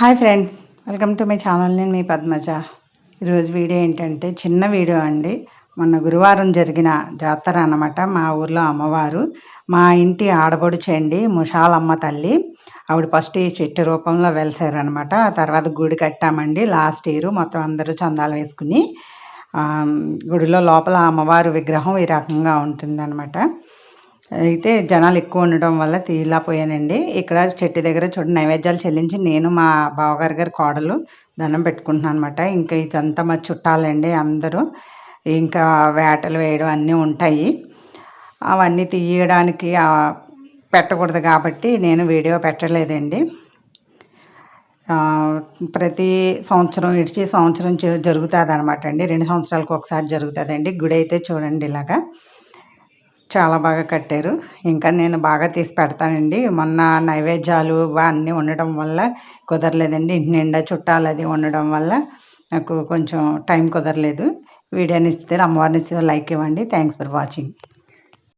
Hi friends, welcome to my channel. నేను మీ పద్మజ. ఈరోజు video ఏంటంటే చిన్న వీడియో అండి. మొన్న గురువారం జరిగిన జాతర అన్నమాట. మా ఊర్లో అమ్మవారు, మా ఇంటి ఆడపడుచండి, ముషాలమ్మ తల్లి. ఆవిడ ఫస్ట్ ఈ చెట్టు రూపంలో వెలిసారనమాట. ఆ తర్వాత గుడి కట్టామండి లాస్ట్ ఇయర్. మొత్తం అందరూ చందాలు వేసుకుని గుడిలో లోపల అమ్మవారు విగ్రహం ఈ రకంగా ఉంటుందన్నమాట. అయితే జనాలు ఎక్కువ ఉండడం వల్ల తీయలేకపోయానండి. ఇక్కడ చెట్టు దగ్గర చూడండి, నైవేద్యాలు చెల్లించి నేను మా బావగారి కోడలు దండం పెట్టుకుంటున్నాను అనమాట. ఇంకా ఇదంతా మా చుట్టాలండి అందరూ. ఇంకా వేటలు వేయడం అన్నీ ఉంటాయి. అవన్నీ తీయడానికి పెట్టకూడదు కాబట్టి నేను వీడియో పెట్టలేదండి. ప్రతి సంవత్సరం ఇడిచి సంవత్సరం జరుగుతుంది అనమాట అండి. 2 సంవత్సరాలకు ఒకసారి జరుగుతుందండి. గుడి అయితే చూడండి ఇలాగా చాలా బాగా కట్టారు. ఇంకా నేను బాగా తీసి పెడతానండి. మొన్న నైవేద్యాలు అన్నీ ఉండడం వల్ల కుదరలేదండి. ఇంటి నిండా చుట్టాలు అది ఉండడం వల్ల నాకు కొంచెం టైం కుదరలేదు. వీడియోని నచ్చితే అమ్మవారిని లైక్ ఇవ్వండి. Thanks for watching.